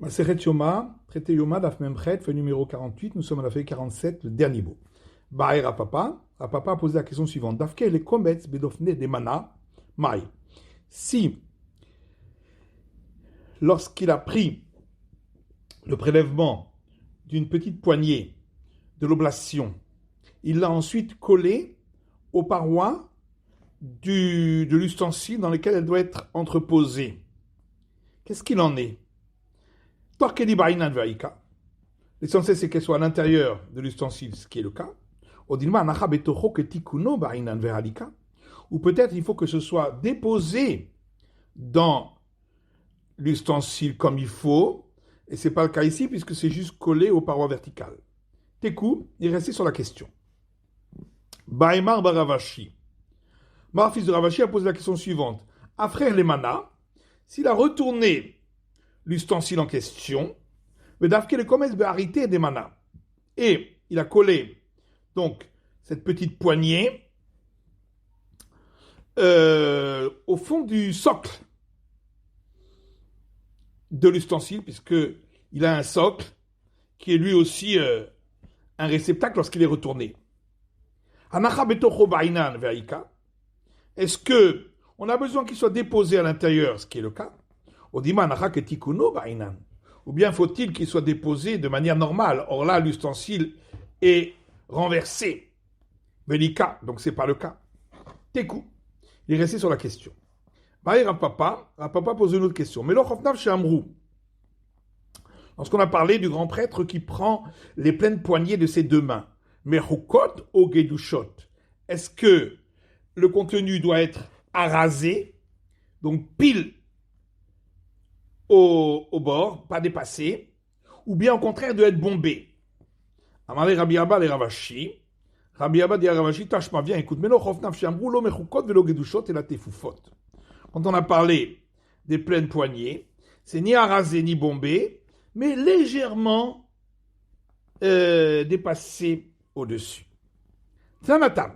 Maseret Yoma, traité Yoma, Daf Memchet, feuille numéro 48, nous sommes à la feuille 47, le dernier mot. Bae Rapapa a posé la question suivante. Dafke les Kometz Bedofne de Mana, Mai. Si, lorsqu'il a pris le prélèvement d'une petite poignée de l'oblation, il l'a ensuite collé aux parois de l'ustensile dans lequel elle doit être entreposée. Qu'est-ce qu'il en est? L'essentiel, c'est qu'elle soit à l'intérieur de l'ustensile, ce qui est le cas. Ou peut-être il faut que ce soit déposé dans l'ustensile comme il faut, et ce n'est pas le cas ici, puisque c'est juste collé aux parois verticales. Tekou, il est resté sur la question. Baimar Baravashi. Mar, fils de Ravashi, a posé la question suivante. Après les manas, s'il a retourné l'ustensile en question, mais d'Afke le commerce beharité des manas. Et il a collé donc cette petite poignée au fond du socle de l'ustensile, puisqu'il a un socle qui est lui aussi un réceptacle lorsqu'il est retourné. Est-ce que on a besoin qu'il soit déposé à l'intérieur, ce qui est le cas? Ou bien faut-il qu'il soit déposé de manière normale? Or là, l'ustensile est renversé. Velika, donc c'est pas le cas. Tekou, il est resté sur la question. Rapapa pose une autre question. Mais l'Ochofnav chez Amrou, lorsqu'on a parlé du grand prêtre qui prend les pleines poignées de ses deux mains, mais Hukot ou Gedushot, est-ce que le contenu doit être arasé, donc pile au bord, pas dépassé, ou bien au contraire doit être bombé? Amalé Rabbi Abba et Ravashi. Rabbi Abba dit à Ravashi, tâche-moi, viens, écoute, mais l'Ochofnav chez Amrou, l'Omechukot velo Gedushot et la Tefufot. Quand on a parlé des pleines poignées, c'est ni arasé ni bombé, mais légèrement dépassé au-dessus. C'est un matam.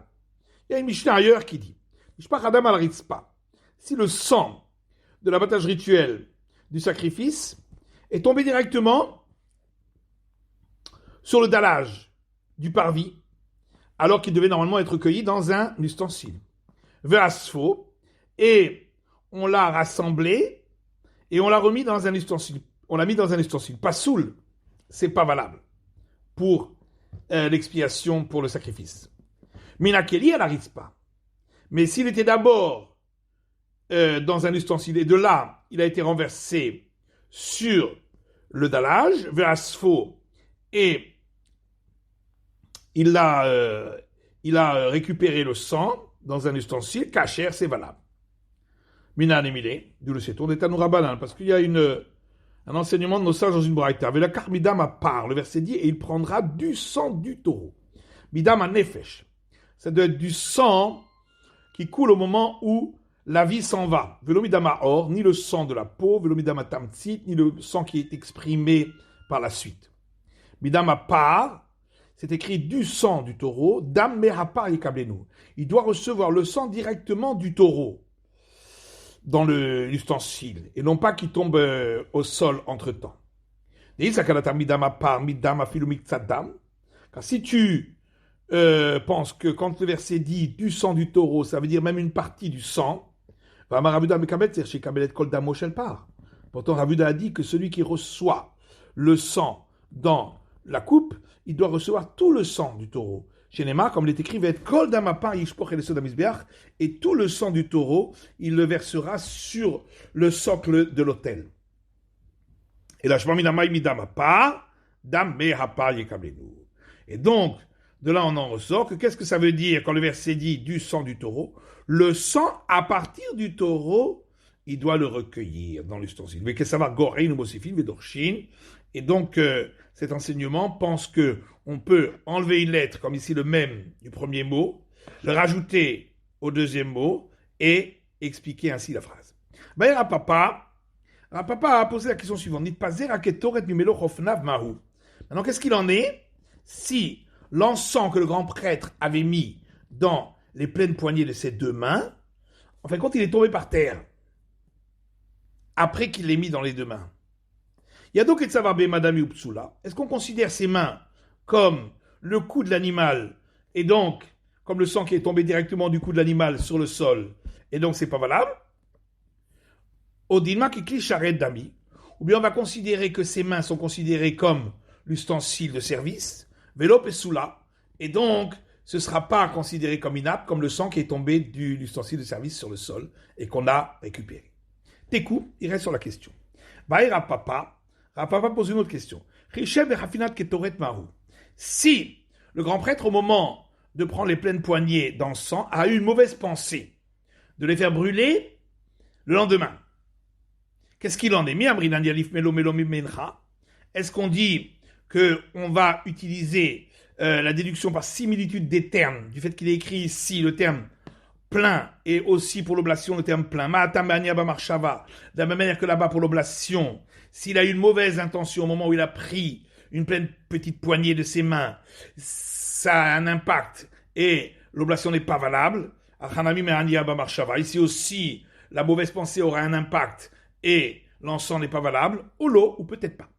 Il y a une Mishnah ailleurs qui dit, si le sang de l'abattage rituel du sacrifice est tombé directement sur le dallage du parvis, alors qu'il devait normalement être cueilli dans un ustensile. Ve'asfo, et on l'a rassemblé et on l'a remis dans un ustensile. On l'a mis dans un ustensile. Pas soul, c'est pas valable pour l'expiation pour le sacrifice. Minakeli, elle n'arrive pas. Mais s'il était d'abord dans un ustensile et de là, il a été renversé sur le dallage, ve'asfo, et il a récupéré le sang dans un ustensile, kacher, c'est valable. Mina Nemile, d'où le sait-on, est Rabanan, parce qu'il y a un enseignement de nos sages dans une braïta. Velakar midam à part, le verset dit, et il prendra du sang du taureau. Midam à nefesh. Ça doit être du sang qui coule au moment où la vie s'en va. Velo midam à or, ni le sang de la peau, velo midam à tamtsit, ni le sang qui est exprimé par la suite. Midam à part, c'est écrit du sang du taureau, dam merapar yekablenu. Il doit recevoir le sang directement du taureau dans l'ustensile, et non pas qu'il tombe au sol entre-temps. Car si tu penses que quand le verset dit du sang du taureau, ça veut dire même une partie du sang, pourtant Ravuda a dit que celui qui reçoit le sang dans la coupe, il doit recevoir tout le sang du taureau. Chez Neymar, comme il est écrit, et tout le sang du taureau, il le versera sur le socle de l'autel. Et là, et donc, de là, on en ressort que qu'est-ce que ça veut dire quand le verset dit du sang du taureau? Le sang, à partir du taureau, il doit le recueillir dans l'ustensile. Mais que ça va gorer, et donc, cet enseignement pense que on peut enlever une lettre, comme ici le même du premier mot, le rajouter au deuxième mot et expliquer ainsi la phrase. Rapapa a posé la question suivante. Maintenant, qu'est-ce qu'il en est si l'encens que le grand prêtre avait mis dans les pleines poignées de ses deux mains, en fin de compte, il est tombé par terre après qu'il l'ait mis dans les deux mains. Yado Ketsavarbe Madame Upsula. Est-ce qu'on considère ses mains comme le cou de l'animal et donc comme le sang qui est tombé directement du cou de l'animal sur le sol et donc c'est pas valable? Odilma Kikli Sharet Dami. Ou bien on va considérer que ses mains sont considérées comme l'ustensile de service, Velo Pesula, et donc ce ne sera pas considéré comme inapte, comme le sang qui est tombé de l'ustensile de service sur le sol et qu'on a récupéré. Tekou, il reste sur la question. Baï Rapapa pose une autre question. Si le grand prêtre, au moment de prendre les pleines poignées d'encens, a eu une mauvaise pensée de les faire brûler le lendemain, qu'est-ce qu'il en est? Est-ce qu'on dit qu'on va utiliser la déduction par similitude des termes, du fait qu'il est écrit ici le terme plein et aussi pour l'oblation le terme plein, de la même manière que là-bas pour l'oblation, s'il a eu une mauvaise intention au moment où il a pris une pleine petite poignée de ses mains, ça a un impact et l'oblation n'est pas valable. Ici aussi, la mauvaise pensée aura un impact et l'encens n'est pas valable, ou l'eau, ou peut-être pas.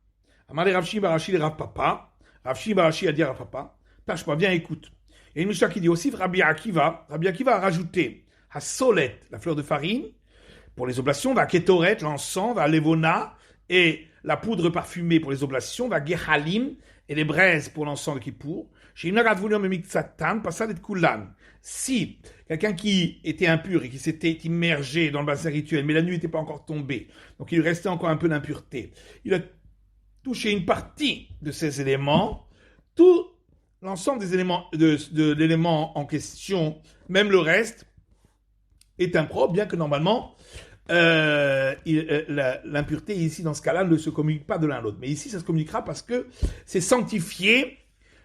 Amalé Ravshi Barashi le Rav Papa, Ravshi Barashi a dit à Rav Papa, tâche pas, viens écoute. Il y a une Mishnah qui dit aussi, Rabbi Akiva a rajouté à Solet, la fleur de farine, pour les oblations, va Ketoret, l'encens, va Levona, et la poudre parfumée pour les oblations, va Gehalim, et les braises pour l'encens de Kippour. Chez Imnagat Voulom et Miktsatan, Passad et Kulan. Si quelqu'un qui était impur et qui s'était immergé dans le bassin rituel, mais la nuit n'était pas encore tombée, donc il lui restait encore un peu d'impureté, il a touché une partie de ces éléments, tout l'ensemble des éléments de l'élément en question, même le reste, est impropre, bien que normalement l'impureté ici dans ce cas-là ne se communique pas de l'un à l'autre. Mais ici ça se communiquera parce que c'est sanctifié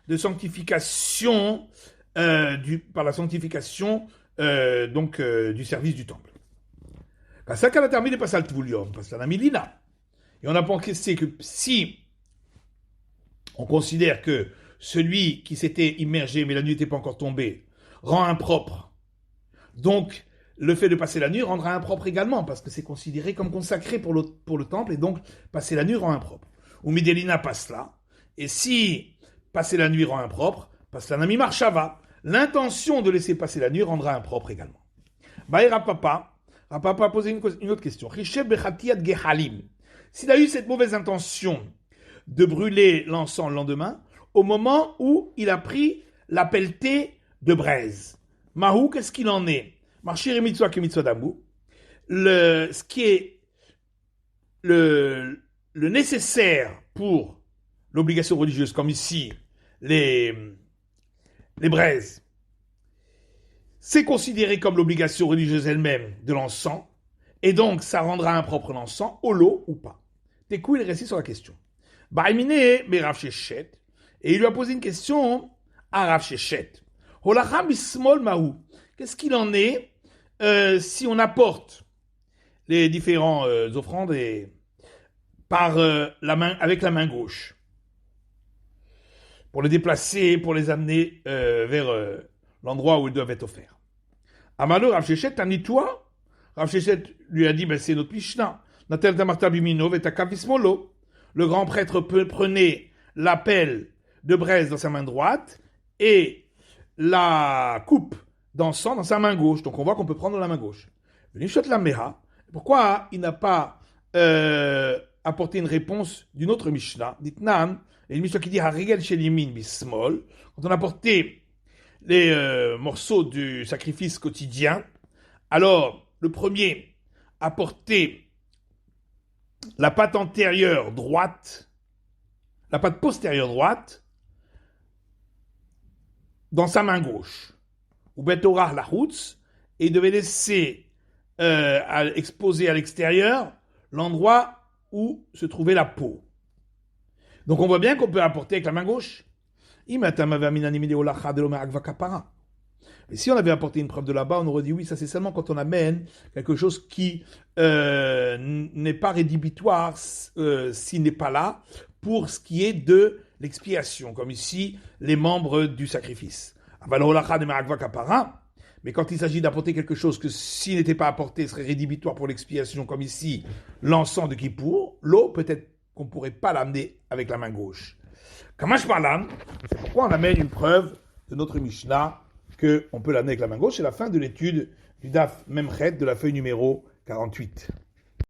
de sanctification par la sanctification du service du temple. Et on a pensé que si on considère que celui qui s'était immergé mais la nuit n'était pas encore tombée rend impropre, donc le fait de passer la nuit rendra impropre également parce que c'est considéré comme consacré pour le temple et donc passer la nuit rend impropre. Ou Midelina passe là, et si passer la nuit rend impropre, passe la nami marchava. L'intention de laisser passer la nuit rendra impropre également. Rapapa a posé une autre question. S'il a eu cette mauvaise intention de brûler l'encens le lendemain, au moment où il a pris la pelletée de braise. Mahou, qu'est-ce qu'il en est? Marchir et mitzvah que mitzvah d'amou. Ce qui est le nécessaire pour l'obligation religieuse, comme ici, les braises, c'est considéré comme l'obligation religieuse elle-même de l'encens, et donc ça rendra impropre l'encens, au lot ou pas. Tekou, il est resté sur la question. Baïmine, mais Rav Shechet, et il lui a posé une question à Rav Shechet. Holacham bismol mahou. Qu'est-ce qu'il en est si on apporte les différents offrandes avec la main gauche pour les déplacer, pour les amener vers l'endroit où ils doivent être offerts. Amalo Rav Shechet, t'as mis toi? Rav Shechet lui a dit, c'est notre Mishnah. Natel tamarta bimino vetakav bismolo. Le grand prêtre prenait la pelle de braise dans sa main droite et la coupe d'encens dans sa main gauche. Donc on voit qu'on peut prendre la main gauche. Pourquoi il n'a pas apporté une réponse d'une autre Mishnah? Ditnan, et une Mishnah qui dit Harigel shelimin bismol. Quand on a porté les morceaux du sacrifice quotidien, alors le premier a porté la patte antérieure droite, la patte postérieure droite, dans sa main gauche. Ou betorah la hutz, et il devait laisser exposer à l'extérieur l'endroit où se trouvait la peau. Donc on voit bien qu'on peut apporter avec la main gauche. Et si on avait apporté une preuve de là-bas, on aurait dit oui, ça c'est seulement quand on amène quelque chose qui n'est pas rédhibitoire s'il n'est pas là, pour ce qui est de l'expiation, comme ici les membres du sacrifice. Mais quand il s'agit d'apporter quelque chose que s'il n'était pas apporté serait rédhibitoire pour l'expiation, comme ici l'encens de Kippour, l'eau peut être qu'on ne pourrait pas l'amener avec la main gauche. Kamash Parlam, c'est pourquoi on amène une preuve de notre Mishnah qu'on peut l'amener avec la main gauche. C'est la fin de l'étude du Daf Memchet de la feuille numéro 48.